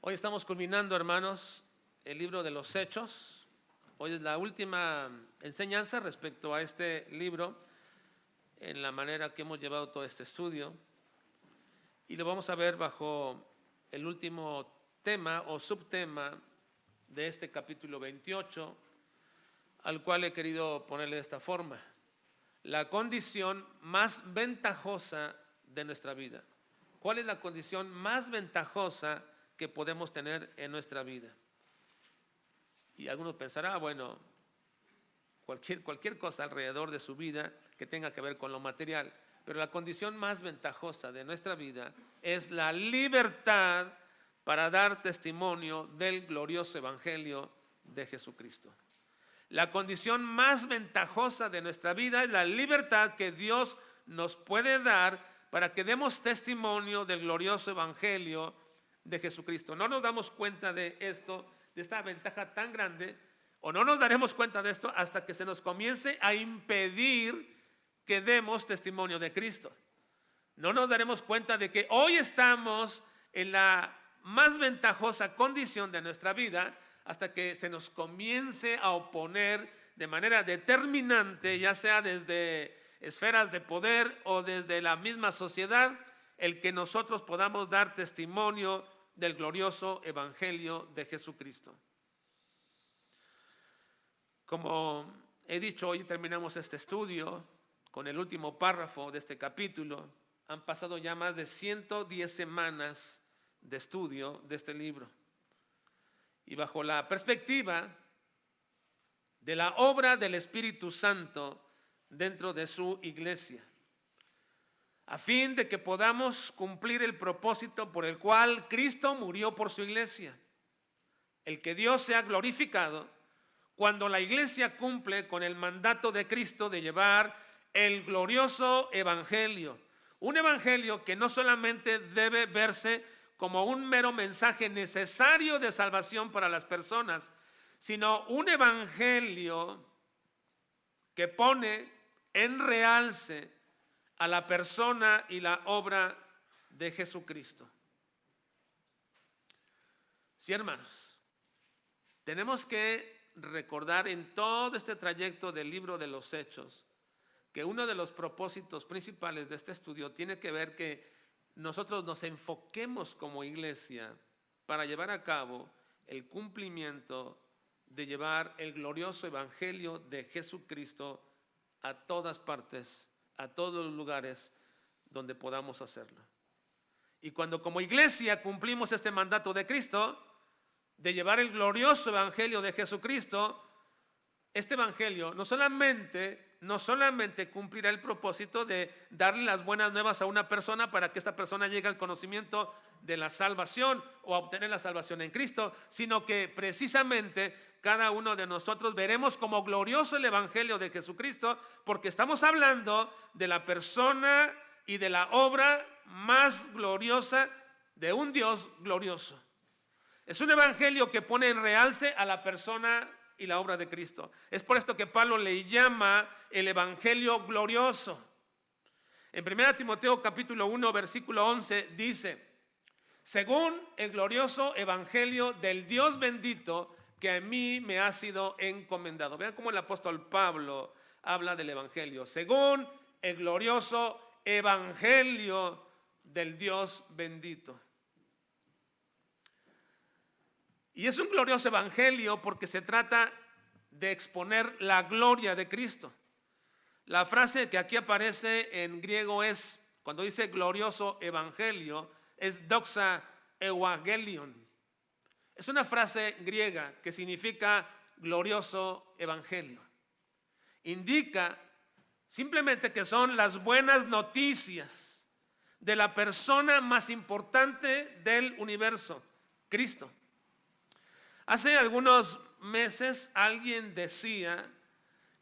Hoy estamos culminando, hermanos, el libro de los Hechos. Hoy es la última enseñanza respecto a este libro en la manera que hemos llevado todo este estudio. Y lo vamos a ver bajo el último tema o subtema de este capítulo 28, al cual he querido ponerle de esta forma: la condición más ventajosa de nuestra vida. ¿Cuál es la condición más ventajosa que podemos tener en nuestra vida? Y algunos pensarán, bueno, cualquier cosa alrededor de su vida que tenga que ver con lo material. Pero la condición más ventajosa de nuestra vida es la libertad para dar testimonio del glorioso evangelio de Jesucristo. La condición más ventajosa de nuestra vida es la libertad que Dios nos puede dar para que demos testimonio del glorioso evangelio de Jesucristo. No nos damos cuenta de esto, de esta ventaja tan grande, o no nos daremos cuenta de esto hasta que se nos comience a impedir que demos testimonio de Cristo. No nos daremos cuenta de que hoy estamos en la más ventajosa condición de nuestra vida hasta que se nos comience a oponer de manera determinante, ya sea desde esferas de poder o desde la misma sociedad, el que nosotros podamos dar testimonio del glorioso evangelio de Jesucristo. Como he dicho, hoy terminamos este estudio con el último párrafo de este capítulo. Han pasado ya más de 110 semanas de estudio de este libro. Y bajo la perspectiva de la obra del Espíritu Santo dentro de su iglesia, a fin de que podamos cumplir el propósito por el cual Cristo murió por su iglesia, el que Dios sea glorificado cuando la iglesia cumple con el mandato de Cristo de llevar el glorioso evangelio, un evangelio que no solamente debe verse como un mero mensaje necesario de salvación para las personas, sino un evangelio que pone en realce a la persona y la obra de Jesucristo. Sí, hermanos, tenemos que recordar en todo este trayecto del libro de los Hechos que uno de los propósitos principales de este estudio tiene que ver que nosotros nos enfoquemos como iglesia para llevar a cabo el cumplimiento de llevar el glorioso evangelio de Jesucristo a todas partes, a todos los lugares donde podamos hacerlo. Y cuando como iglesia cumplimos este mandato de Cristo, de llevar el glorioso evangelio de Jesucristo, este evangelio no solamente cumplirá el propósito de darle las buenas nuevas a una persona para que esta persona llegue al conocimiento de la salvación o a obtener la salvación en Cristo, sino que precisamente cada uno de nosotros veremos como glorioso el evangelio de Jesucristo, porque estamos hablando de la persona y de la obra más gloriosa de un Dios glorioso. Es un evangelio que pone en realce a la persona y la obra de Cristo. Es por esto que Pablo le llama el evangelio glorioso. En 1 Timoteo capítulo 1 versículo 11 dice: según el glorioso evangelio del Dios bendito que a mí me ha sido encomendado. Vean cómo el apóstol Pablo habla del evangelio. Según el glorioso evangelio del Dios bendito. Y es un glorioso evangelio porque se trata de exponer la gloria de Cristo. La frase que aquí aparece en griego es, cuando dice glorioso evangelio, es doxa euangelion. Es una frase griega que significa glorioso evangelio. Indica simplemente que son las buenas noticias de la persona más importante del universo, Cristo. Hace algunos meses alguien decía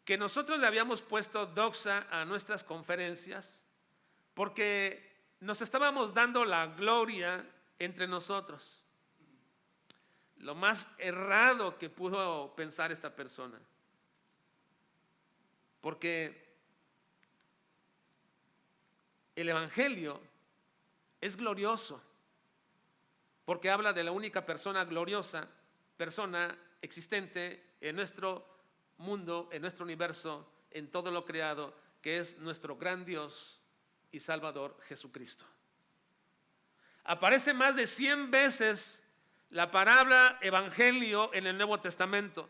que nosotros le habíamos puesto doxa a nuestras conferencias porque nos estábamos dando la gloria entre nosotros. Lo más errado que pudo pensar esta persona. Porque el evangelio es glorioso. porque habla de la única persona gloriosa, persona existente en nuestro mundo, en nuestro universo, en todo lo creado, que es nuestro gran Dios y Salvador Jesucristo. Aparece más de 100 veces la palabra evangelio en el Nuevo Testamento.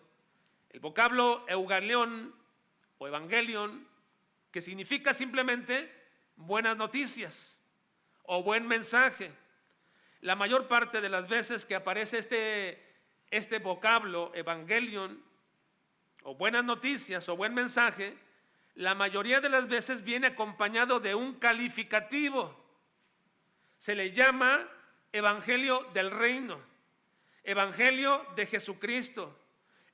El vocablo eugalión o evangelion, que significa simplemente buenas noticias o buen mensaje. La mayor parte de las veces que aparece este vocablo evangelion o buenas noticias o buen mensaje, la mayoría de las veces viene acompañado de un calificativo. Se le llama evangelio del reino, evangelio de Jesucristo,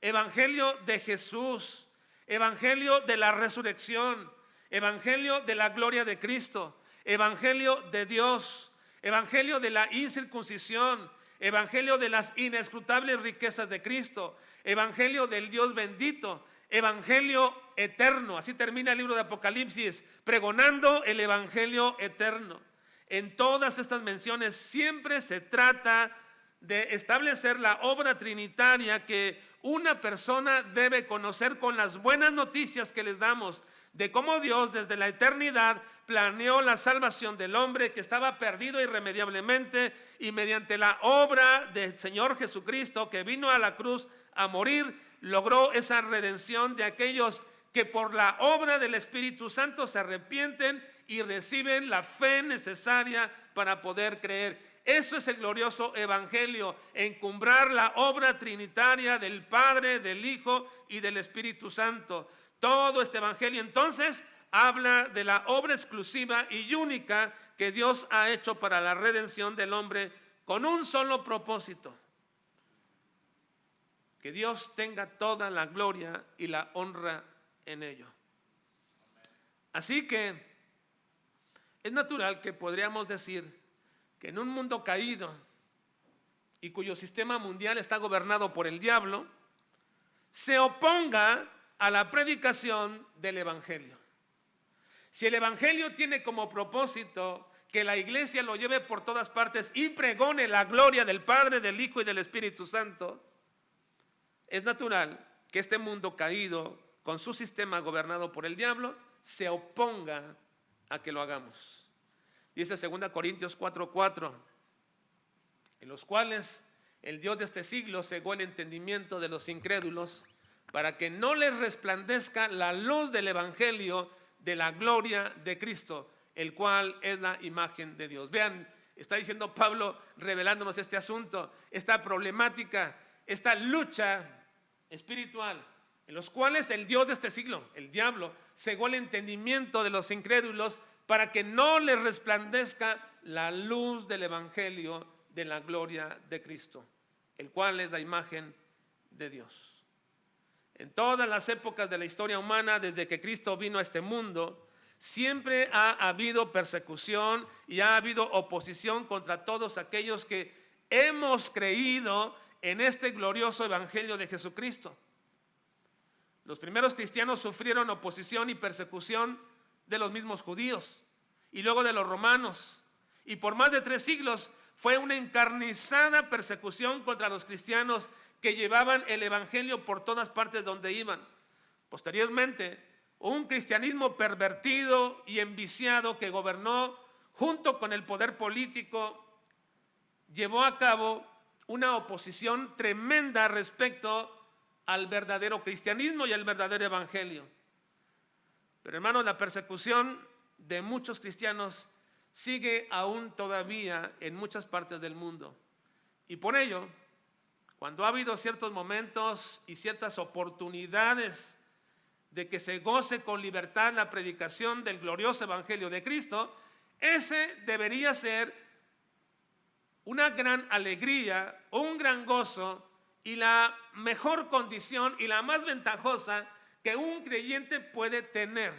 evangelio de Jesús, evangelio de la resurrección, evangelio de la gloria de Cristo, evangelio de Dios, evangelio de la incircuncisión, evangelio de las inescrutables riquezas de Cristo, evangelio del Dios bendito, evangelio eterno. Así termina el libro de Apocalipsis, pregonando el evangelio eterno. En todas estas menciones siempre se trata de establecer la obra trinitaria que una persona debe conocer con las buenas noticias que les damos de cómo Dios desde la eternidad planeó la salvación del hombre que estaba perdido irremediablemente, y mediante la obra del Señor Jesucristo, que vino a la cruz a morir, logró esa redención de aquellos que por la obra del Espíritu Santo se arrepienten y reciben la fe necesaria para poder creer. Eso es el glorioso evangelio, encumbrar la obra trinitaria del Padre, del Hijo y del Espíritu Santo. Todo este evangelio entonces habla de la obra exclusiva y única que Dios ha hecho para la redención del hombre, con un solo propósito: que Dios tenga toda la gloria y la honra en ello. Así que es natural que podríamos decir que en un mundo caído y cuyo sistema mundial está gobernado por el diablo, se oponga a la predicación del evangelio. Si el evangelio tiene como propósito que la iglesia lo lleve por todas partes y pregone la gloria del Padre, del Hijo y del Espíritu Santo, es natural que este mundo caído, con su sistema gobernado por el diablo, se oponga a que lo hagamos. Dice 2 Corintios 4:4, en los cuales el Dios de este siglo cegó el entendimiento de los incrédulos, para que no les resplandezca la luz del evangelio de la gloria de Cristo, el cual es la imagen de Dios. Vean, está diciendo Pablo, revelándonos este asunto, esta problemática, esta lucha espiritual, en los cuales el Dios de este siglo, el diablo, cegó el entendimiento de los incrédulos para que no les resplandezca la luz del evangelio de la gloria de Cristo, el cual es la imagen de Dios. En todas las épocas de la historia humana, desde que Cristo vino a este mundo, siempre ha habido persecución y ha habido oposición contra todos aquellos que hemos creído en este glorioso evangelio de Jesucristo. Los primeros cristianos sufrieron oposición y persecución de los mismos judíos y luego de los romanos, y por más de 3 siglos fue una encarnizada persecución contra los cristianos que llevaban el evangelio por todas partes donde iban. Posteriormente, un cristianismo pervertido y enviciado que gobernó junto con el poder político llevó a cabo una oposición tremenda respecto al verdadero cristianismo y al verdadero evangelio. Pero hermanos, la persecución de muchos cristianos sigue aún todavía en muchas partes del mundo. Y por ello, cuando ha habido ciertos momentos y ciertas oportunidades de que se goce con libertad la predicación del glorioso evangelio de Cristo, ese debería ser una gran alegría, un gran gozo y la mejor condición y la más ventajosa que un creyente puede tener: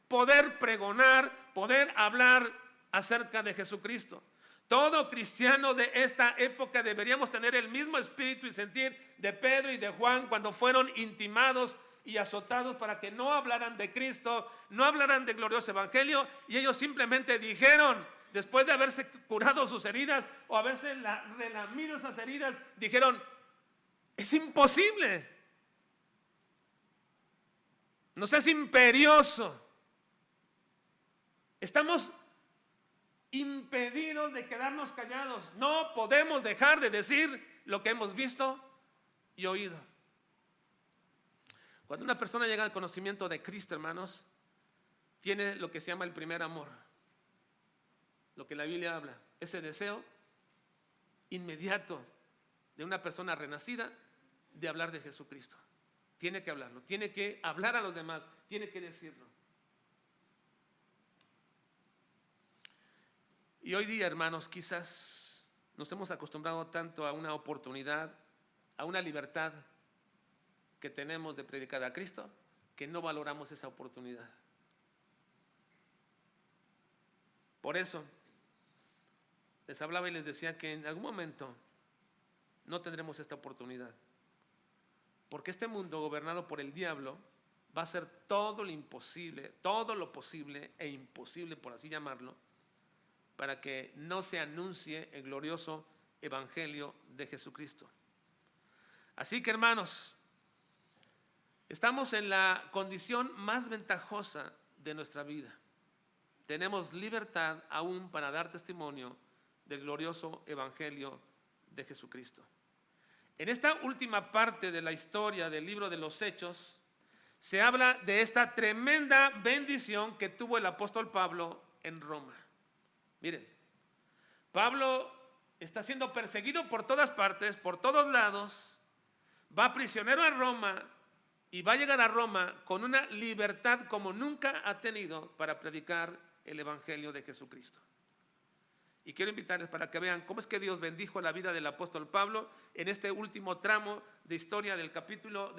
poder pregonar, poder hablar acerca de Jesucristo. Todo cristiano de esta época deberíamos tener el mismo espíritu y sentir de Pedro y de Juan cuando fueron intimados y azotados para que no hablaran de Cristo, no hablaran del glorioso evangelio, y ellos simplemente dijeron: después de haberse curado sus heridas o haberse relamido esas heridas, dijeron, es imposible. No seas imperioso. Estamos impedidos de quedarnos callados. No podemos dejar de decir lo que hemos visto y oído. Cuando una persona llega al conocimiento de Cristo, hermanos, tiene lo que se llama el primer amor. Lo que la Biblia habla, ese deseo inmediato de una persona renacida de hablar de Jesucristo. Tiene que hablarlo, tiene que hablar a los demás, tiene que decirlo. Y hoy día, hermanos, quizás nos hemos acostumbrado tanto a una oportunidad, a una libertad que tenemos de predicar a Cristo, que no valoramos esa oportunidad. Por eso les hablaba y les decía que en algún momento no tendremos esta oportunidad, porque este mundo gobernado por el diablo va a hacer todo lo imposible, todo lo posible e imposible, por así llamarlo, para que no se anuncie el glorioso evangelio de Jesucristo. Así que, hermanos, estamos en la condición más ventajosa de nuestra vida. Tenemos libertad aún para dar testimonio del glorioso evangelio de Jesucristo. En esta última parte de la historia del libro de los Hechos, se habla de esta tremenda bendición que tuvo el apóstol Pablo en Roma. Miren, Pablo está siendo perseguido por todas partes, por todos lados, va prisionero a Roma y va a llegar a Roma con una libertad como nunca ha tenido para predicar el evangelio de Jesucristo. Y quiero invitarles para que vean cómo es que Dios bendijo la vida del apóstol Pablo en este último tramo de historia del capítulo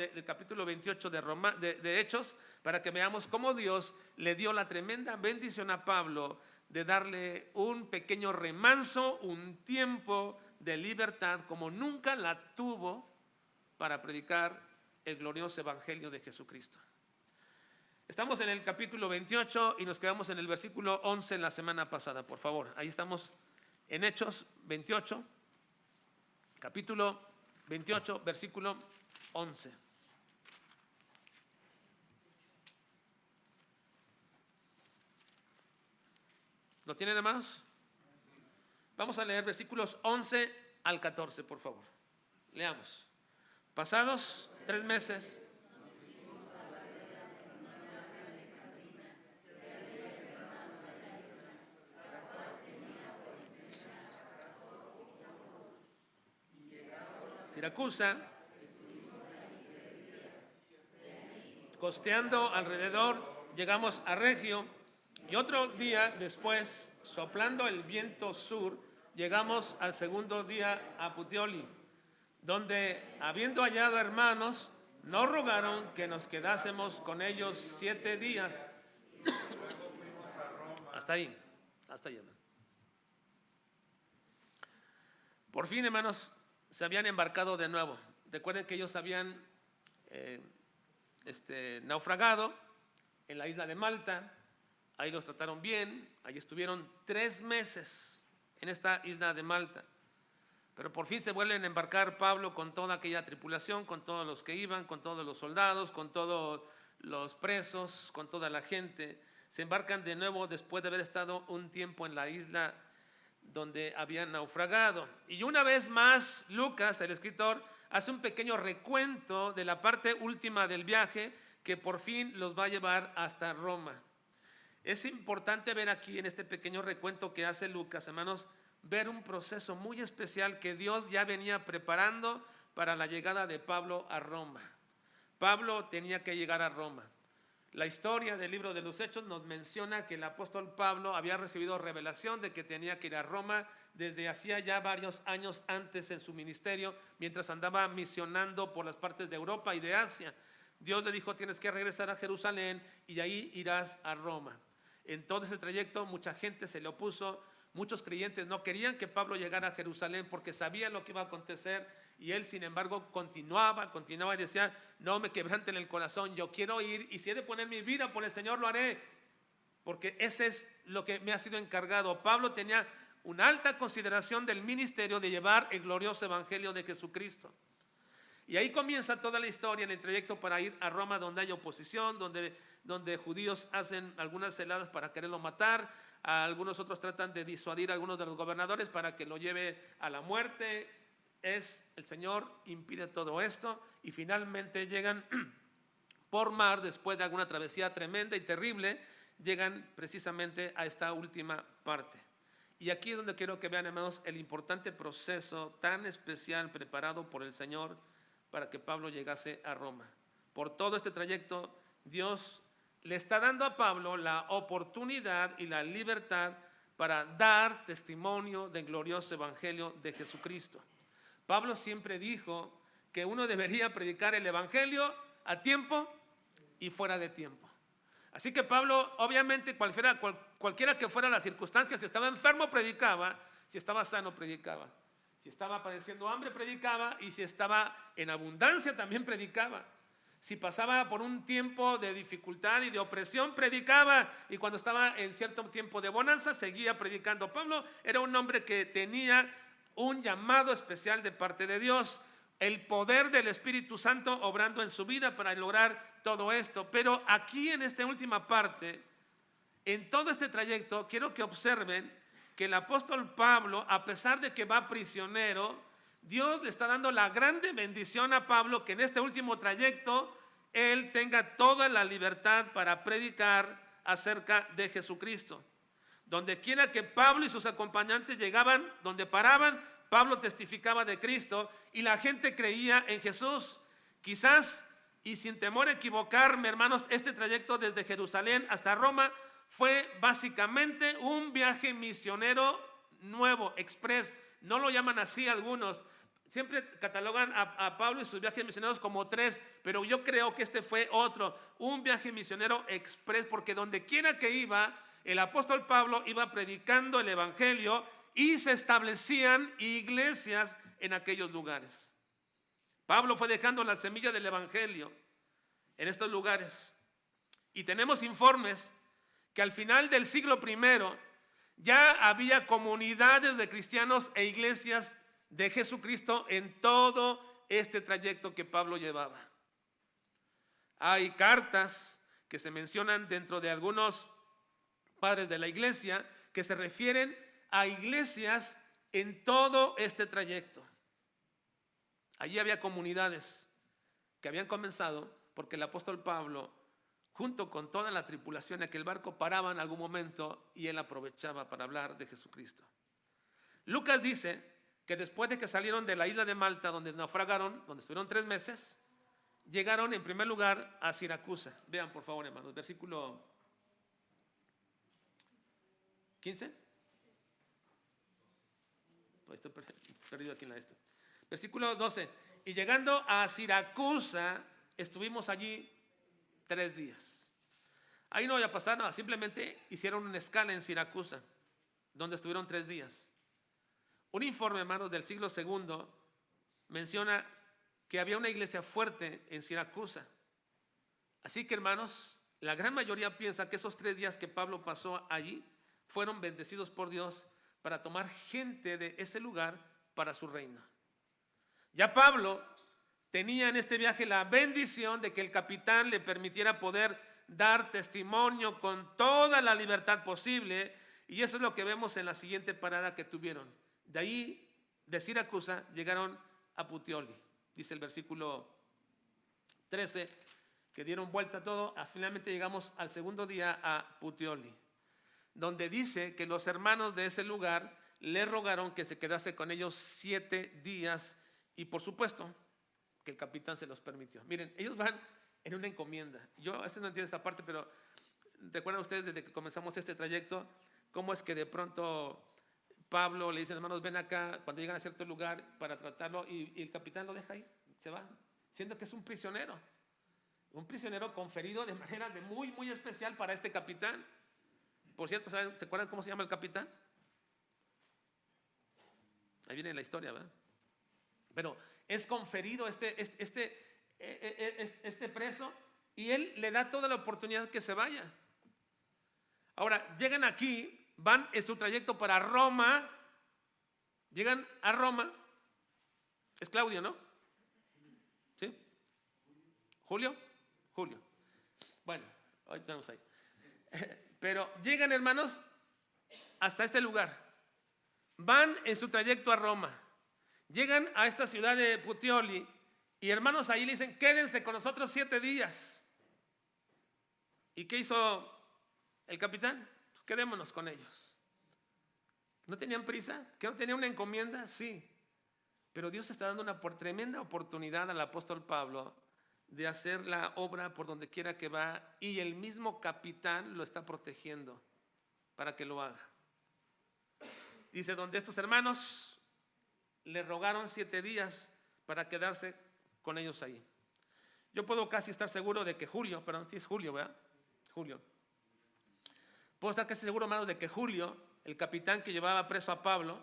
28 de Hechos, para que veamos cómo Dios le dio la tremenda bendición a Pablo de darle un pequeño remanso, un tiempo de libertad como nunca la tuvo para predicar el glorioso evangelio de Jesucristo. Estamos en el capítulo 28 y nos quedamos en el versículo 11 la semana pasada, por favor. Ahí estamos en Hechos 28, capítulo 28, versículo 11. ¿Lo tienen, hermanos? Vamos a leer versículos 11 al 14, por favor. Leamos. Pasados 3 meses, Siracusa, costeando alrededor, llegamos a Regio, y otro día después, soplando el viento sur, llegamos al segundo día a Puteoli, donde, habiendo hallado hermanos, nos rogaron que nos quedásemos con ellos 7 días. Hasta ahí, hermano. Por fin, hermanos, se habían embarcado de nuevo. Recuerden que ellos habían naufragado en la isla de Malta. Ahí los trataron bien. Ahí estuvieron 3 meses en esta isla de Malta. Pero por fin se vuelven a embarcar Pablo con toda aquella tripulación, con todos los que iban, con todos los soldados, con todos los presos, con toda la gente. Se embarcan de nuevo después de haber estado un tiempo en la isla donde habían naufragado. Y una vez más, Lucas, el escritor, hace un pequeño recuento de la parte última del viaje que por fin los va a llevar hasta Roma. Es importante ver aquí en este pequeño recuento que hace Lucas, hermanos, ver un proceso muy especial que Dios ya venía preparando para la llegada de Pablo a Roma. Pablo tenía que llegar a Roma. La historia del libro de los Hechos nos menciona que el apóstol Pablo había recibido revelación de que tenía que ir a Roma desde hacía ya varios años antes en su ministerio, mientras andaba misionando por las partes de Europa y de Asia. Dios le dijo, tienes que regresar a Jerusalén y de ahí irás a Roma. En todo ese trayecto mucha gente se le opuso, muchos creyentes no querían que Pablo llegara a Jerusalén porque sabían lo que iba a acontecer. Y él, sin embargo, continuaba y decía, no me quebranten el corazón, yo quiero ir y si he de poner mi vida por el Señor, lo haré. porque ese es lo que me ha sido encargado. Pablo tenía una alta consideración del ministerio de llevar el glorioso evangelio de Jesucristo. Y ahí comienza toda la historia en el trayecto para ir a Roma, donde hay oposición, donde judíos hacen algunas celadas para quererlo matar, algunos otros tratan de disuadir a algunos de los gobernadores para que lo lleve a la muerte. El Señor impide todo esto y finalmente llegan por mar, después de alguna travesía tremenda y terrible, llegan precisamente a esta última parte. Y aquí es donde quiero que vean, hermanos, el importante proceso tan especial preparado por el Señor para que Pablo llegase a Roma. Por todo este trayecto, Dios le está dando a Pablo la oportunidad y la libertad para dar testimonio del glorioso evangelio de Jesucristo. Pablo siempre dijo que uno debería predicar el evangelio a tiempo y fuera de tiempo. Así que Pablo, obviamente, cualquiera que fuera la circunstancia, si estaba enfermo, predicaba; si estaba sano, predicaba; si estaba padeciendo hambre, predicaba; y si estaba en abundancia, también predicaba. Si pasaba por un tiempo de dificultad y de opresión, predicaba; y cuando estaba en cierto tiempo de bonanza, seguía predicando. Pablo era un hombre que tenía un llamado especial de parte de Dios, el poder del Espíritu Santo obrando en su vida para lograr todo esto. Pero aquí en esta última parte, en todo este trayecto, quiero que observen que el apóstol Pablo, a pesar de que va prisionero, Dios le está dando la grande bendición a Pablo que en este último trayecto él tenga toda la libertad para predicar acerca de Jesucristo. Donde quiera que Pablo y sus acompañantes llegaban, donde paraban, Pablo testificaba de Cristo y la gente creía en Jesús. Quizás, y sin temor a equivocarme, hermanos, este trayecto desde Jerusalén hasta Roma fue básicamente un viaje misionero nuevo, express. No lo llaman así algunos. Siempre catalogan a Pablo y sus viajes misioneros como 3, pero yo creo que este fue otro, un viaje misionero express, porque donde quiera que iba, el apóstol Pablo iba predicando el evangelio y se establecían iglesias en aquellos lugares. Pablo fue dejando la semilla del evangelio en estos lugares. Y tenemos informes que al final del siglo I ya había comunidades de cristianos e iglesias de Jesucristo en todo este trayecto que Pablo llevaba. Hay cartas que se mencionan dentro de algunos padres de la iglesia que se refieren a iglesias en todo este trayecto. Allí había comunidades que habían comenzado porque el apóstol Pablo, junto con toda la tripulación de aquel barco, paraba en algún momento y él aprovechaba para hablar de Jesucristo. Lucas dice que después de que salieron de la isla de Malta, donde naufragaron, donde estuvieron 3 meses, llegaron en primer lugar a Siracusa. Vean por favor, hermanos, versículo 15. Estoy perdido aquí en la esta. Versículo 12. Y llegando a Siracusa, estuvimos allí 3 días. Ahí no había pasado nada, simplemente hicieron una escala en Siracusa, donde estuvieron 3 días. Un informe, hermanos, del siglo II menciona que había una iglesia fuerte en Siracusa. Así que, hermanos, la gran mayoría piensa que esos 3 días que Pablo pasó allí fueron bendecidos por Dios para tomar gente de ese lugar para su reino. Ya Pablo tenía en este viaje la bendición de que el capitán le permitiera poder dar testimonio con toda la libertad posible, y eso es lo que vemos en la siguiente parada que tuvieron. De ahí, de Siracusa, llegaron a Puteoli. Dice el versículo 13, que dieron vuelta todo, finalmente llegamos al segundo día a Puteoli, donde dice que los hermanos de ese lugar le rogaron que se quedase con ellos 7 días, y por supuesto que el capitán se los permitió. Miren, ellos van en una encomienda. Yo a veces no entiendo esta parte, pero ¿recuerdan ustedes desde que comenzamos este trayecto cómo es que de pronto Pablo le dice, hermanos, ven acá, cuando llegan a cierto lugar para tratarlo, y el capitán lo deja ir, se va, siendo que es un prisionero conferido de manera muy, muy especial para este capitán? Por cierto, ¿se acuerdan cómo se llama el capitán? Ahí viene la historia, ¿verdad? Pero es conferido este preso, y él le da toda la oportunidad que se vaya. Ahora, llegan aquí, van en su trayecto para Roma, llegan a Roma, es Claudio, ¿no? ¿Sí? ¿Julio? Julio. Bueno, hoy estamos ahí. Pero llegan, hermanos, hasta este lugar. Van en su trayecto a Roma. Llegan a esta ciudad de Puteoli y hermanos ahí le dicen, quédense con nosotros 7 días. ¿Y qué hizo el capitán? Pues quedémonos con ellos. ¿No tenían prisa? ¿Que no tenían una encomienda? Sí. Pero Dios está dando una tremenda oportunidad al apóstol Pablo de hacer la obra por donde quiera que va, y el mismo capitán lo está protegiendo para que lo haga. Dice, donde estos hermanos le rogaron 7 días para quedarse con ellos ahí. Yo puedo casi estar seguro de que Julio, perdón, sí es Julio, ¿verdad? Julio. Puedo estar casi seguro, hermanos, de que Julio, el capitán que llevaba preso a Pablo,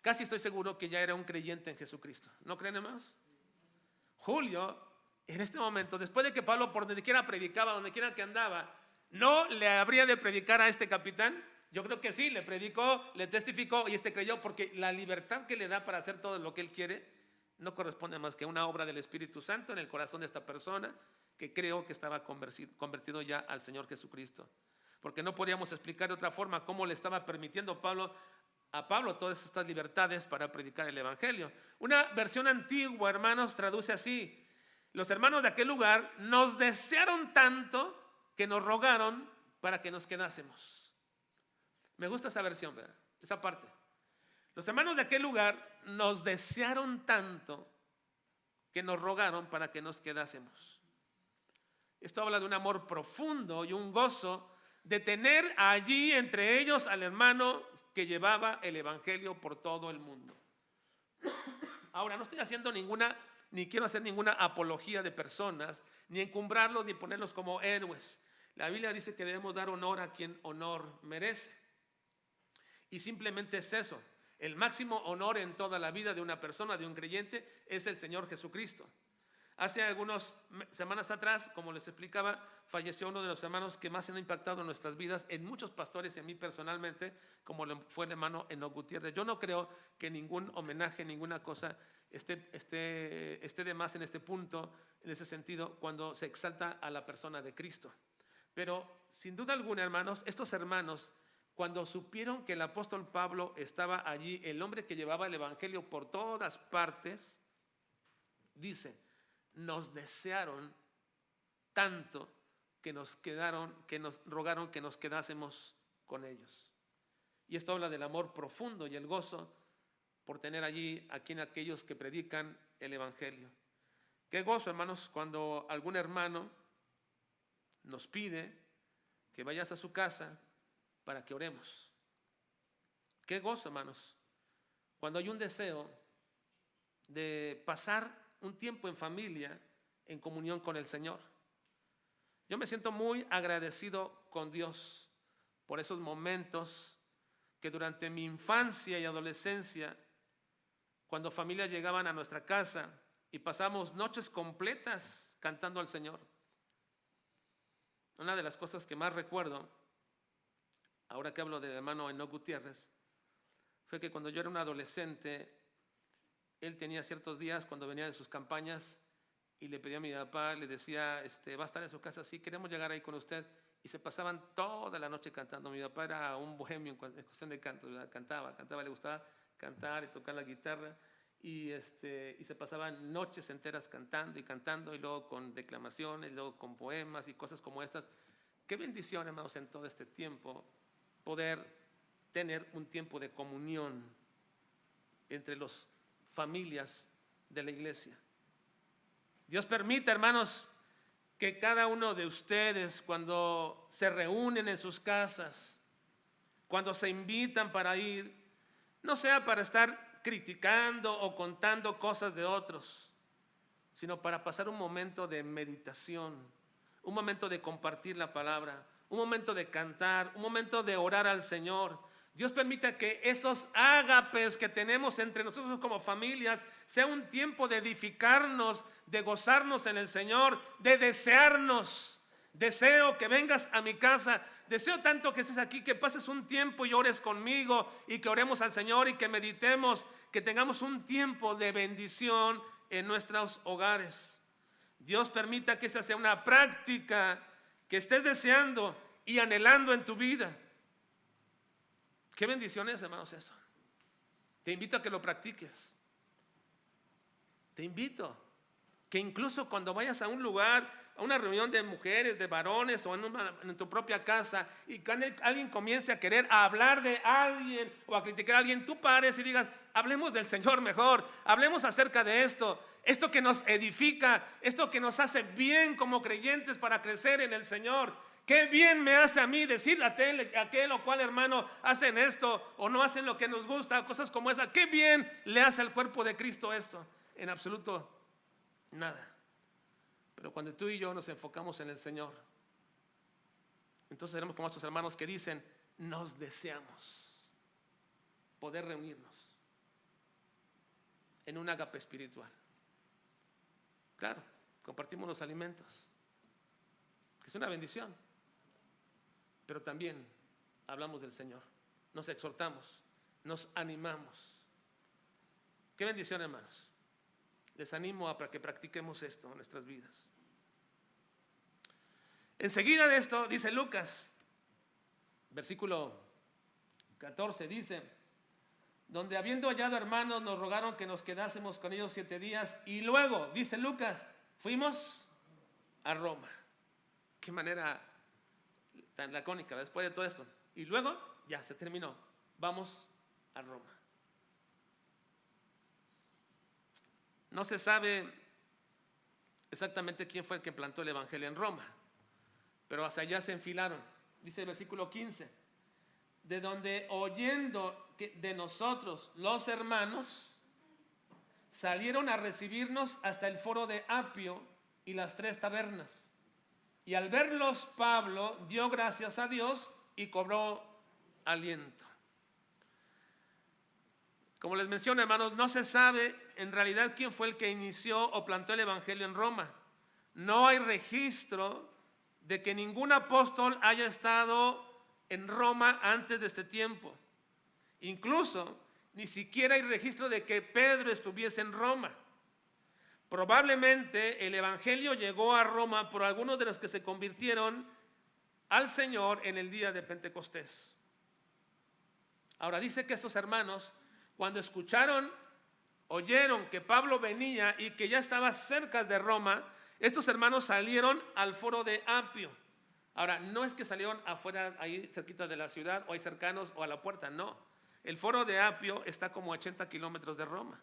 casi estoy seguro que ya era un creyente en Jesucristo. ¿No creen, hermanos? Julio, en este momento, después de que Pablo por donde quiera predicaba, donde quiera que andaba, ¿no le habría de predicar a este capitán? Yo creo que sí, le predicó, le testificó y creyó, porque la libertad que le da para hacer todo lo que él quiere no corresponde más que a una obra del Espíritu Santo en el corazón de esta persona que creo que estaba convertido ya al Señor Jesucristo. Porque no podríamos explicar de otra forma cómo le estaba permitiendo a Pablo todas estas libertades para predicar el Evangelio. Una versión antigua, hermanos, traduce así: los hermanos de aquel lugar nos desearon tanto que nos rogaron para que nos quedásemos. Me gusta esa versión, ¿verdad? Esa parte. Los hermanos de aquel lugar nos desearon tanto que nos rogaron para que nos quedásemos. Esto habla de un amor profundo y un gozo de tener allí entre ellos al hermano que llevaba el Evangelio por todo el mundo. Ahora, no estoy haciendo ni quiero hacer ninguna apología de personas, ni encumbrarlos, ni ponerlos como héroes. La Biblia dice que debemos dar honor a quien honor merece. Y simplemente es eso. El máximo honor en toda la vida de una persona, de un creyente, es el Señor Jesucristo. Hace algunas semanas atrás, como les explicaba, falleció uno de los hermanos que más han impactado en nuestras vidas, en muchos pastores y en mí personalmente, como fue el hermano Enoch Gutiérrez. Yo no creo que ningún homenaje, ninguna cosa esté de más en este punto, en ese sentido, cuando se exalta a la persona de Cristo. Pero sin duda alguna, hermanos, estos hermanos, cuando supieron que el apóstol Pablo estaba allí, el hombre que llevaba el Evangelio por todas partes, dice, nos desearon tanto que nos rogaron que nos quedásemos con ellos. Y esto habla del amor profundo y el gozo por tener allí aquellos que predican el Evangelio. Qué gozo, hermanos, cuando algún hermano nos pide que vayas a su casa para que oremos. Qué gozo, hermanos, cuando hay un deseo de pasar un tiempo en familia, en comunión con el Señor. Yo me siento muy agradecido con Dios por esos momentos que durante mi infancia y adolescencia, cuando familias llegaban a nuestra casa y pasamos noches completas cantando al Señor. Una de las cosas que más recuerdo, ahora que hablo del hermano Enoch Gutiérrez, fue que cuando yo era un adolescente, él tenía ciertos días cuando venía de sus campañas y le pedía a mi papá, le decía, va a estar en su casa, sí, queremos llegar ahí con usted. Y se pasaban toda la noche cantando. Mi papá era un bohemio en cuestión de canto, ¿verdad? Cantaba, le gustaba cantar y tocar la guitarra. Y se pasaban noches enteras cantando, y luego con declamaciones, luego con poemas y cosas como estas. Qué bendición, hermanos, en todo este tiempo poder tener un tiempo de comunión entre las familias de la iglesia. Dios permita, hermanos, que cada uno de ustedes, cuando se reúnen en sus casas, cuando se invitan para ir, no sea para estar criticando o contando cosas de otros, sino para pasar un momento de meditación, un momento de compartir la palabra, un momento de cantar, un momento de orar al Señor. Dios permita que esos ágapes que tenemos entre nosotros como familias sea un tiempo de edificarnos, de gozarnos en el Señor, de desearnos. Deseo que vengas a mi casa deseo tanto que estés aquí, que pases un tiempo y ores conmigo y que oremos al Señor y que meditemos, que tengamos un tiempo de bendición en nuestros hogares. Dios permita que esa sea una práctica que estés deseando y anhelando en tu vida. Qué bendición es, hermanos, eso. Te invito a que lo practiques. Te invito que incluso cuando vayas a un lugar, a una reunión de mujeres, de varones o en tu propia casa, y cuando alguien comience a querer hablar de alguien o a criticar a alguien, tú pares y digas, hablemos del Señor mejor, hablemos acerca de esto que nos edifica, esto que nos hace bien como creyentes para crecer en el Señor. Qué bien me hace a mí decirle a aquel o cual hermano hacen esto o no hacen lo que nos gusta, cosas como esa. Qué bien le hace al cuerpo de Cristo esto. En absoluto nada. Pero cuando tú y yo nos enfocamos en el Señor, entonces seremos como estos hermanos que dicen, nos deseamos poder reunirnos en un ágape espiritual. Claro, compartimos los alimentos, que es una bendición, pero también hablamos del Señor, nos exhortamos, nos animamos. Qué bendición, hermanos. Les animo a que practiquemos esto en nuestras vidas. Enseguida de esto dice Lucas, versículo 14, dice, donde habiendo hallado hermanos nos rogaron que nos quedásemos con ellos 7 días y luego, dice Lucas, fuimos a Roma. Qué manera tan lacónica después de todo esto. Y luego ya se terminó, vamos a Roma. No se sabe exactamente quién fue el que plantó el evangelio en Roma, pero hasta allá se enfilaron. Dice el versículo 15, de donde oyendo de nosotros los hermanos, salieron a recibirnos hasta el foro de Apio y las 3 tabernas. Y al verlos Pablo dio gracias a Dios y cobró aliento. Como les menciono, hermanos, no se sabe en realidad quién fue el que inició o plantó el evangelio en Roma. No hay registro de que ningún apóstol haya estado en Roma antes de este tiempo. Incluso ni siquiera hay registro de que Pedro estuviese en Roma. Probablemente el evangelio llegó a Roma por algunos de los que se convirtieron al Señor en el día de Pentecostés. Ahora dice que estos hermanos, cuando escucharon, oyeron que Pablo venía y que ya estaba cerca de Roma, estos hermanos salieron al foro de Apio. Ahora, no es que salieron afuera, ahí cerquita de la ciudad, o ahí cercanos, o a la puerta, no. El foro de Apio está como a 80 kilómetros de Roma.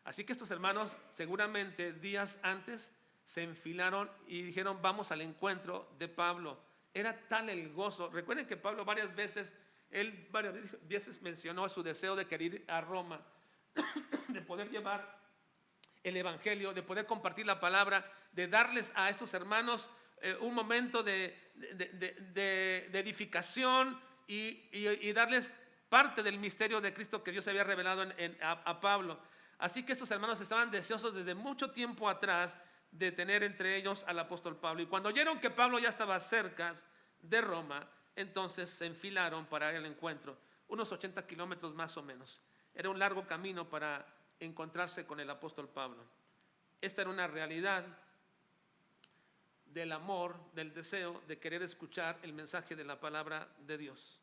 Así que estos hermanos seguramente días antes se enfilaron y dijeron, vamos al encuentro de Pablo. Era tal el gozo. Recuerden que Pablo varias veces mencionó su deseo de querer ir a Roma, de poder llevar el evangelio, de poder compartir la palabra, de darles a estos hermanos un momento de edificación y darles parte del misterio de Cristo que Dios había revelado a Pablo. Así que estos hermanos estaban deseosos desde mucho tiempo atrás de tener entre ellos al apóstol Pablo. Y cuando oyeron que Pablo ya estaba cerca de Roma, entonces se enfilaron para ir al encuentro, unos 80 kilómetros más o menos. Era un largo camino para encontrarse con el apóstol Pablo. Esta era una realidad del amor, del deseo de querer escuchar el mensaje de la palabra de Dios.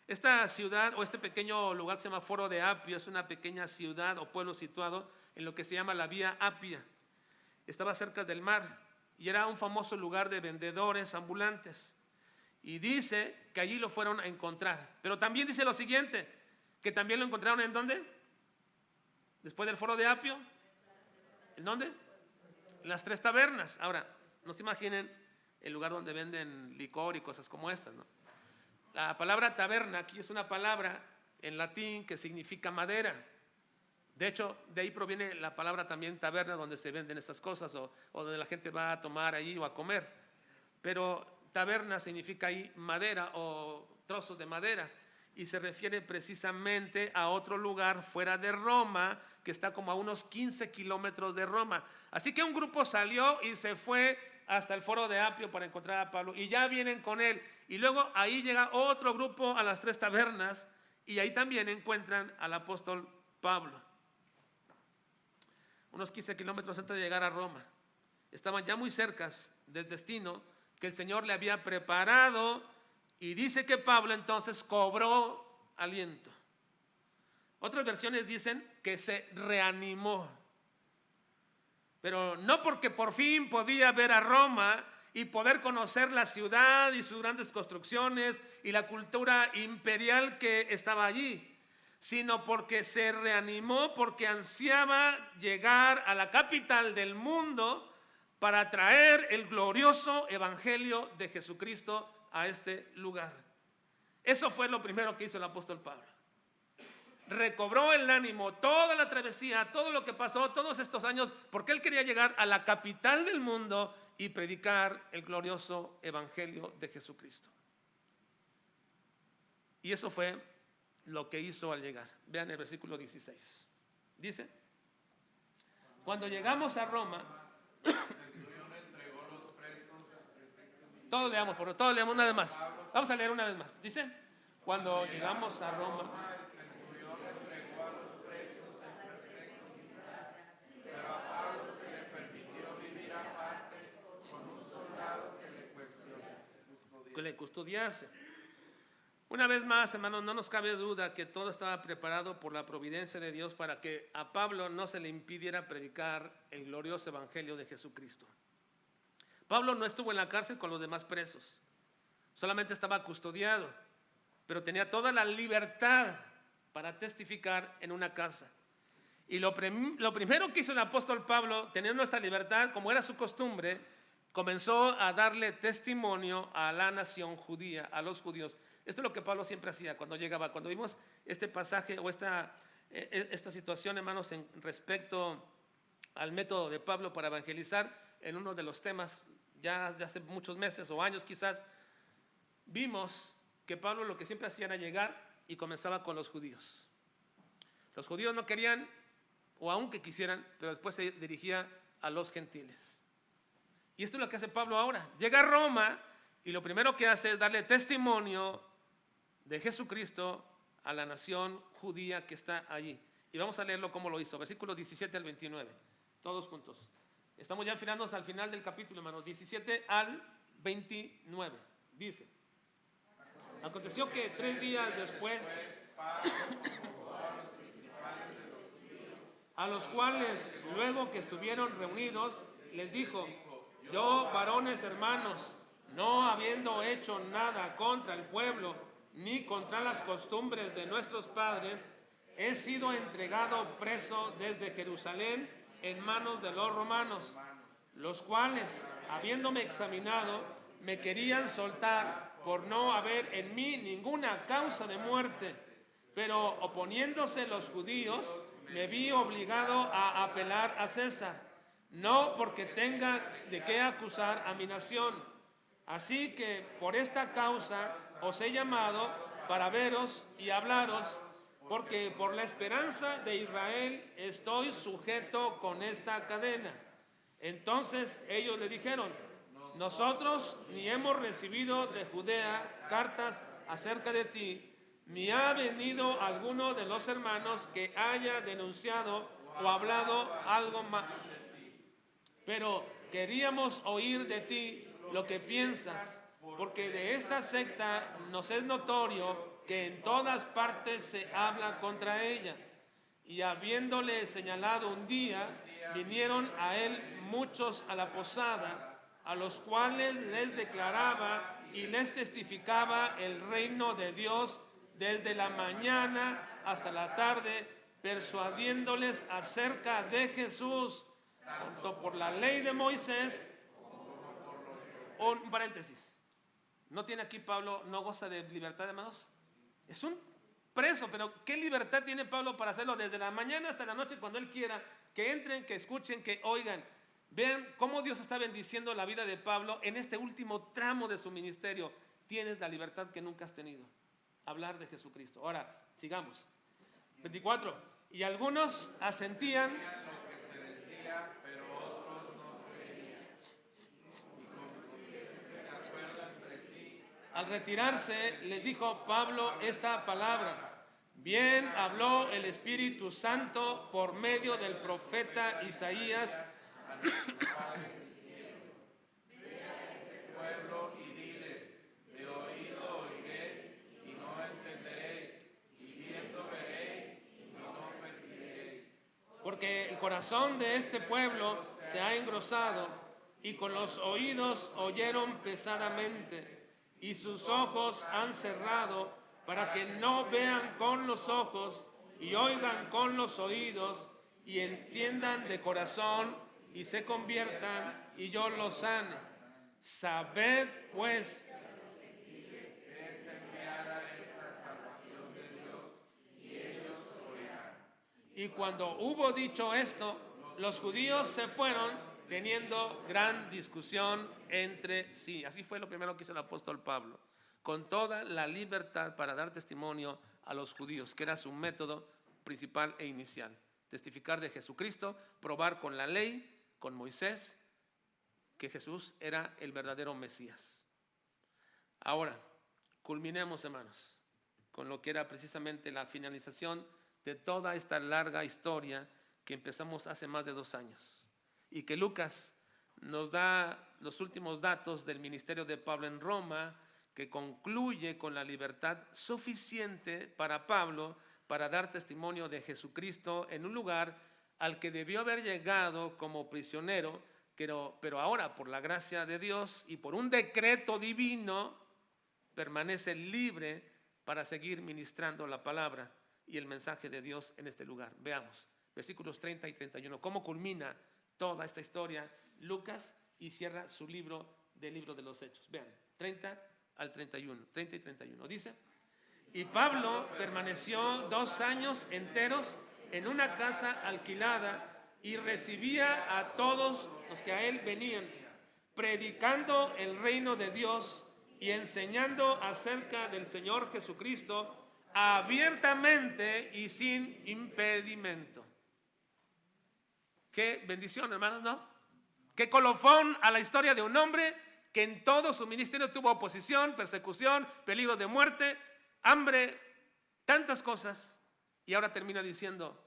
Esta ciudad o este pequeño lugar se llama Foro de Apio, es una pequeña ciudad o pueblo situado en lo que se llama la Vía Apia. Estaba cerca del mar y era un famoso lugar de vendedores ambulantes. Y dice que allí lo fueron a encontrar. Pero también dice lo siguiente, que también lo encontraron ¿en dónde? Después del Foro de Apio. ¿En dónde? En las 3 tabernas. Ahora, no se imaginen el lugar donde venden licor y cosas como estas, ¿no? La palabra taberna aquí es una palabra en latín que significa madera. De hecho, de ahí proviene la palabra también taberna, donde se venden estas cosas o donde la gente va a tomar allí o a comer. Pero taberna significa ahí madera o trozos de madera y se refiere precisamente a otro lugar fuera de Roma que está como a unos 15 kilómetros de Roma. Así que un grupo salió y se fue hasta el foro de Apio para encontrar a Pablo y ya vienen con él. Y luego ahí llega otro grupo a las 3 tabernas y ahí también encuentran al apóstol Pablo. Unos 15 kilómetros antes de llegar a Roma. Estaban ya muy cerca del destino que el Señor le había preparado, y dice que Pablo entonces cobró aliento. Otras versiones dicen que se reanimó, pero no porque por fin podía ver a Roma y poder conocer la ciudad y sus grandes construcciones y la cultura imperial que estaba allí, sino porque se reanimó, porque ansiaba llegar a la capital del mundo para traer el glorioso evangelio de Jesucristo a este lugar. Eso fue lo primero que hizo el apóstol Pablo. Recobró el ánimo, toda la travesía, todo lo que pasó, todos estos años, porque él quería llegar a la capital del mundo y predicar el glorioso evangelio de Jesucristo. Y eso fue lo que hizo al llegar. Vean el versículo 16. Dice: cuando llegamos a Roma, todos leamos una vez más. Vamos a leer una vez más. Dice: cuando llegamos a Roma, que le custodiase. Una vez más, hermanos, no nos cabe duda que todo estaba preparado por la providencia de Dios para que a Pablo no se le impidiera predicar el glorioso evangelio de Jesucristo. Pablo no estuvo en la cárcel con los demás presos, solamente estaba custodiado, pero tenía toda la libertad para testificar en una casa. Y lo primero que hizo el apóstol Pablo, teniendo esta libertad, como era su costumbre, comenzó a darle testimonio a la nación judía, a los judíos. Esto es lo que Pablo siempre hacía cuando llegaba. Cuando vimos este pasaje o esta situación, hermanos, en respecto al método de Pablo para evangelizar, en uno de los temas ya de hace muchos meses o años quizás, vimos que Pablo lo que siempre hacía era llegar y comenzaba con los judíos. Los judíos no querían, o aunque quisieran, pero después se dirigía a los gentiles. Y esto es lo que hace Pablo ahora. Llega a Roma y lo primero que hace es darle testimonio de Jesucristo a la nación judía que está allí. Y vamos a leerlo como lo hizo, versículos 17 al 29, todos juntos. Estamos ya enfilándonos al final del capítulo, hermanos, 17 al 29. Dice: aconteció que 3 días después, a los cuales luego que estuvieron reunidos, les dijo: yo, varones hermanos, no habiendo hecho nada contra el pueblo, ni contra las costumbres de nuestros padres, he sido entregado preso desde Jerusalén en manos de los romanos, los cuales, habiéndome examinado, me querían soltar por no haber en mí ninguna causa de muerte. Pero oponiéndose los judíos, me vi obligado a apelar a César, no porque tenga de qué acusar a mi nación. Así que por esta causa os he llamado para veros y hablaros, porque por la esperanza de Israel estoy sujeto con esta cadena. Entonces ellos le dijeron: nosotros ni hemos recibido de Judea cartas acerca de ti, ni ha venido alguno de los hermanos que haya denunciado o hablado algo más. Pero queríamos oír de ti lo que piensas, porque de esta secta nos es notorio que en todas partes se habla contra ella. Y habiéndole señalado un día, vinieron a él muchos a la posada, a los cuales les declaraba y les testificaba el reino de Dios desde la mañana hasta la tarde, persuadiéndoles acerca de Jesús, tanto por la ley de Moisés. Un paréntesis. ¿No tiene aquí Pablo, no goza de libertad, hermanos? Es un preso, pero ¿qué libertad tiene Pablo para hacerlo desde la mañana hasta la noche cuando él quiera? Que entren, que escuchen, que oigan. Vean cómo Dios está bendiciendo la vida de Pablo en este último tramo de su ministerio. Tienes la libertad que nunca has tenido. Hablar de Jesucristo. Ahora, sigamos. 24. Y algunos asentían. Al retirarse, les dijo Pablo esta palabra: bien habló el Espíritu Santo por medio del profeta Isaías. Porque el corazón de este pueblo se ha engrosado, y con los oídos oyeron pesadamente, y sus ojos han cerrado, para que no vean con los ojos, y oigan con los oídos, y entiendan de corazón, y se conviertan, y yo los sane. Sabed pues y cuando hubo dicho esto, los judíos se fueron teniendo gran discusión entre sí. Así fue lo primero que hizo el apóstol Pablo, con toda la libertad para dar testimonio a los judíos, que era su método principal e inicial. Testificar de Jesucristo, probar con la ley, con Moisés, que Jesús era el verdadero Mesías. Ahora, culminemos, hermanos, con lo que era precisamente la finalización de toda esta larga historia que empezamos hace más de 2 años, y que Lucas nos da los últimos datos del ministerio de Pablo en Roma, que concluye con la libertad suficiente para Pablo para dar testimonio de Jesucristo en un lugar al que debió haber llegado como prisionero, pero ahora por la gracia de Dios y por un decreto divino permanece libre para seguir ministrando la palabra y el mensaje de Dios en este lugar. Veamos, versículos 30 y 31, cómo culmina toda esta historia Lucas y cierra su libro de los Hechos. Vean, 30 al 31, 30 y 31. Dice: y Pablo permaneció 2 años enteros en una casa alquilada y recibía a todos los que a él venían, predicando el reino de Dios y enseñando acerca del Señor Jesucristo abiertamente y sin impedimento. Qué bendición, hermanos, ¿no? Qué colofón a la historia de un hombre que en todo su ministerio tuvo oposición, persecución, peligro de muerte, hambre, tantas cosas, y ahora termina diciendo: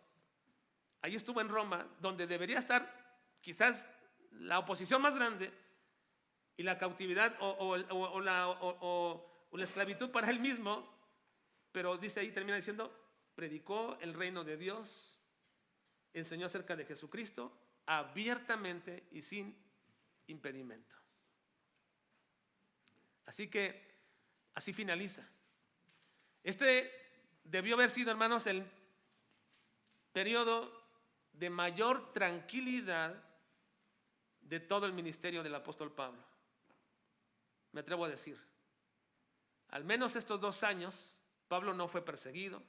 ahí estuvo en Roma, donde debería estar quizás la oposición más grande y la cautividad o la esclavitud para él mismo. Pero dice ahí, termina diciendo: predicó el reino de Dios, enseñó acerca de Jesucristo abiertamente y sin impedimento. Así que así finaliza. Este debió haber sido, hermanos, el periodo de mayor tranquilidad de todo el ministerio del apóstol Pablo. Me atrevo a decir, al menos estos 2 años, Pablo no fue perseguido,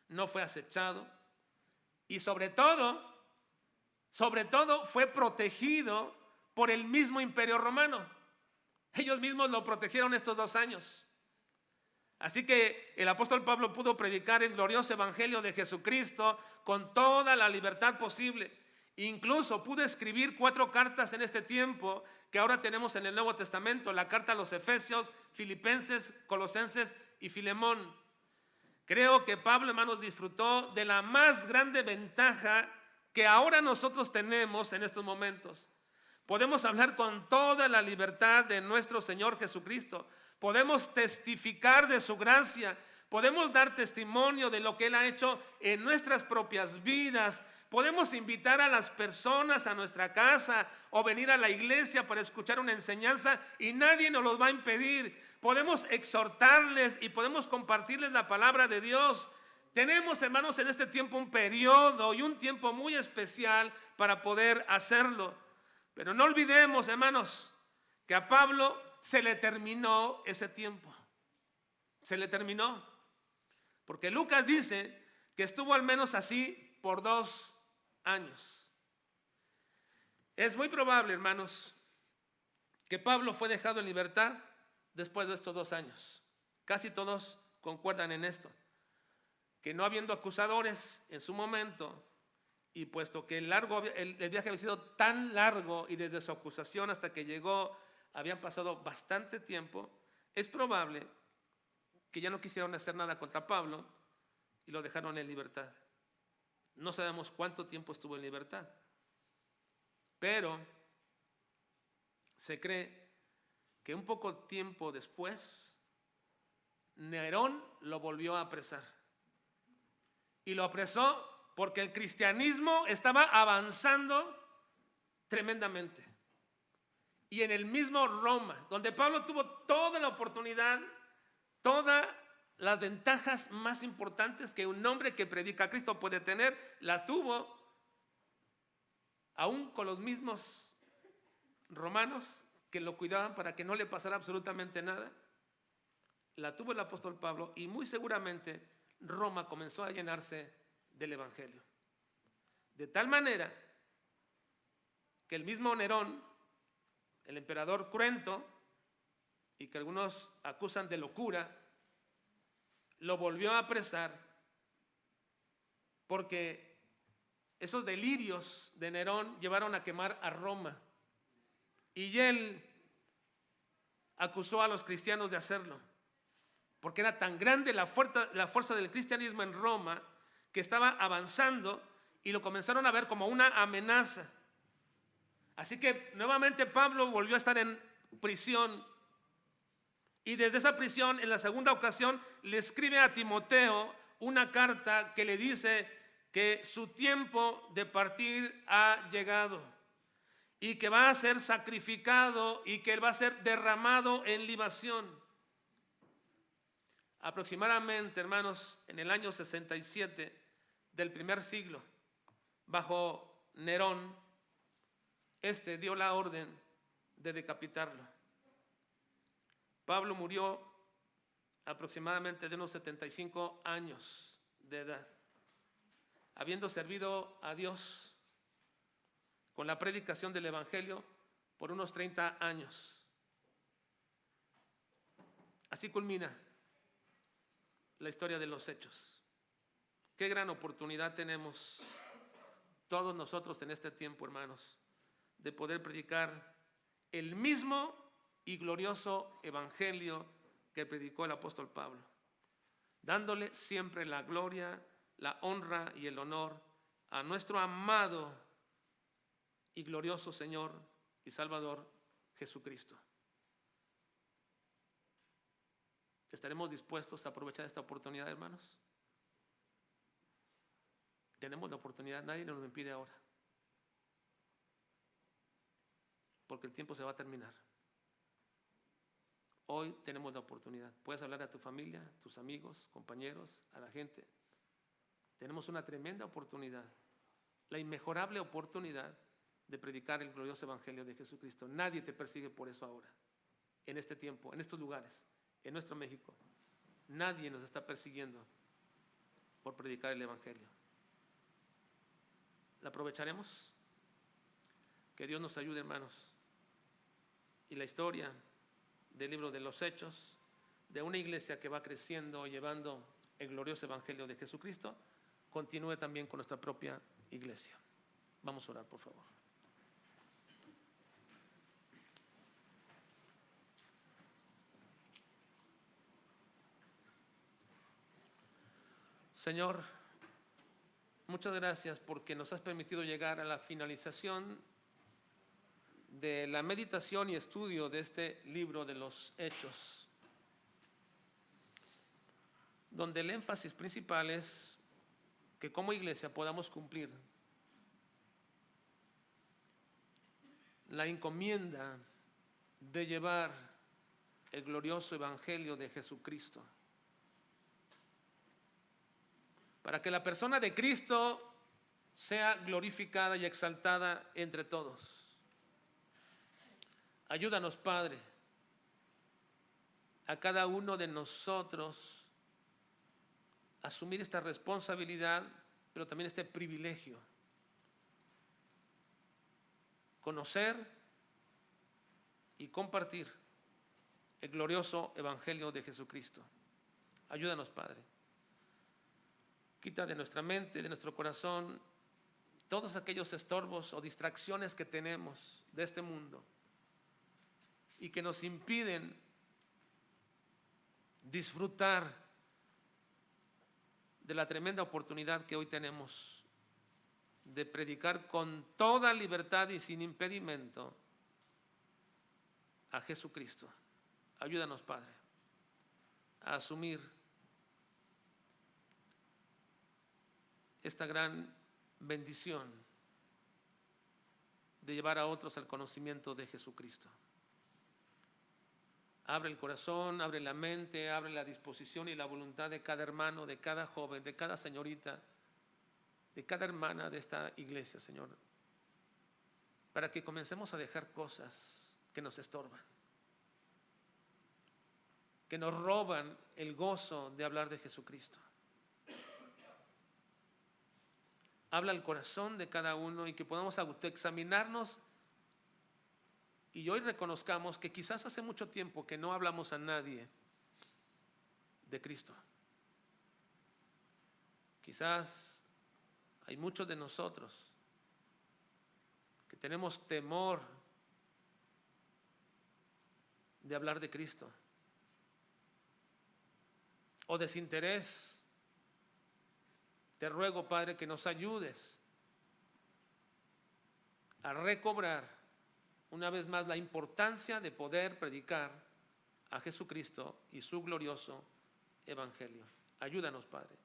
no fue acechado, y sobre todo fue protegido por el mismo imperio romano. Ellos mismos lo protegieron estos 2 años. Así que el apóstol Pablo pudo predicar el glorioso evangelio de Jesucristo con toda la libertad posible. Incluso pudo escribir 4 cartas en este tiempo que ahora tenemos en el Nuevo Testamento: la carta a los Efesios, Filipenses, Colosenses y Filemón. Creo que Pablo, hermanos, disfrutó de la más grande ventaja que ahora nosotros tenemos en estos momentos. Podemos hablar con toda la libertad de nuestro Señor Jesucristo. Podemos testificar de su gracia. Podemos dar testimonio de lo que Él ha hecho en nuestras propias vidas. Podemos invitar a las personas a nuestra casa o venir a la iglesia para escuchar una enseñanza y nadie nos los va a impedir. Podemos exhortarles y podemos compartirles la palabra de Dios. Tenemos, hermanos, en este tiempo un periodo y un tiempo muy especial para poder hacerlo. Pero no olvidemos, hermanos, que a Pablo se le terminó ese tiempo. Se le terminó. Porque Lucas dice que estuvo al menos así por 2 años. Es muy probable, hermanos, que Pablo fue dejado en libertad después de estos 2 años. Casi todos concuerdan en esto, que no habiendo acusadores en su momento, y puesto que el viaje había sido tan largo y desde su acusación hasta que llegó habían pasado bastante tiempo, es probable que ya no quisieron hacer nada contra Pablo y lo dejaron en libertad. No sabemos cuánto tiempo estuvo en libertad, pero se cree que un poco tiempo después Nerón lo volvió a apresar. Y lo apresó porque el cristianismo estaba avanzando tremendamente. Y en el mismo Roma, donde Pablo tuvo toda la oportunidad, todas las ventajas más importantes que un hombre que predica a Cristo puede tener, la tuvo aún con los mismos romanos que lo cuidaban para que no le pasara absolutamente nada. La tuvo el apóstol Pablo y muy seguramente Roma comenzó a llenarse del evangelio. De tal manera que el mismo Nerón, el emperador cruento, y que algunos acusan de locura, lo volvió a apresar porque esos delirios de Nerón llevaron a quemar a Roma. Y él acusó a los cristianos de hacerlo, porque era tan grande la fuerza del cristianismo en Roma que estaba avanzando y lo comenzaron a ver como una amenaza. Así que nuevamente Pablo volvió a estar en prisión y desde esa prisión, en la segunda ocasión, le escribe a Timoteo una carta que le dice que su tiempo de partir ha llegado y que va a ser sacrificado y que él va a ser derramado en libación. Aproximadamente, hermanos, en el año 67 del primer siglo, bajo Nerón, dio la orden de decapitarlo. Pablo murió aproximadamente de unos 75 años de edad, habiendo servido a Dios con la predicación del evangelio por unos 30 años. Así culmina la historia de los Hechos. Qué gran oportunidad tenemos todos nosotros en este tiempo, hermanos, de poder predicar el mismo y glorioso evangelio que predicó el apóstol Pablo, dándole siempre la gloria, la honra y el honor a nuestro amado y glorioso Señor y Salvador Jesucristo. ¿Estaremos dispuestos a aprovechar esta oportunidad, hermanos? Tenemos la oportunidad, nadie nos lo impide ahora, porque el tiempo se va a terminar. Hoy tenemos la oportunidad. Puedes hablar a tu familia, tus amigos, compañeros, a la gente. Tenemos una tremenda oportunidad, la inmejorable oportunidad de predicar el glorioso evangelio de Jesucristo. Nadie te persigue por eso ahora, en este tiempo, en estos lugares, en nuestro México. Nadie nos está persiguiendo por predicar el evangelio. ¿La aprovecharemos? Que Dios nos ayude, hermanos. Y la historia del libro de los Hechos, de una iglesia que va creciendo, llevando el glorioso evangelio de Jesucristo, continúe también con nuestra propia iglesia. Vamos a orar, por favor. Señor, muchas gracias porque nos has permitido llegar a la finalización de la meditación y estudio de este libro de los Hechos, donde el énfasis principal es que como iglesia podamos cumplir la encomienda de llevar el glorioso evangelio de Jesucristo, para que la persona de Cristo sea glorificada y exaltada entre todos. Ayúdanos, Padre, a cada uno de nosotros a asumir esta responsabilidad, pero también este privilegio. Conocer y compartir el glorioso evangelio de Jesucristo. Ayúdanos, Padre. Quita de nuestra mente, de nuestro corazón, todos aquellos estorbos o distracciones que tenemos de este mundo y que nos impiden disfrutar de la tremenda oportunidad que hoy tenemos de predicar con toda libertad y sin impedimento a Jesucristo. Ayúdanos, Padre, a asumir esta gran bendición de llevar a otros al conocimiento de Jesucristo. Abre el corazón, abre la mente, abre la disposición y la voluntad de cada hermano, de cada joven, de cada señorita, de cada hermana de esta iglesia, Señor, para que comencemos a dejar cosas que nos estorban, que nos roban el gozo de hablar de Jesucristo. Habla al corazón de cada uno y que podamos autoexaminarnos y hoy reconozcamos que quizás hace mucho tiempo que no hablamos a nadie de Cristo. Quizás hay muchos de nosotros que tenemos temor de hablar de Cristo o desinterés. Te ruego, Padre, que nos ayudes a recobrar una vez más la importancia de poder predicar a Jesucristo y su glorioso evangelio. Ayúdanos, Padre.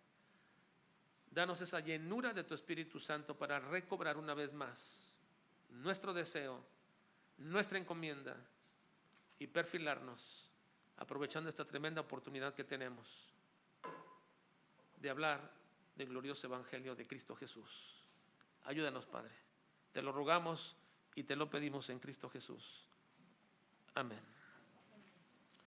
Danos esa llenura de tu Espíritu Santo para recobrar una vez más nuestro deseo, nuestra encomienda y perfilarnos, aprovechando esta tremenda oportunidad que tenemos de hablar del glorioso evangelio de Cristo Jesús. Ayúdanos, Padre. Te lo rogamos y te lo pedimos en Cristo Jesús. Amén.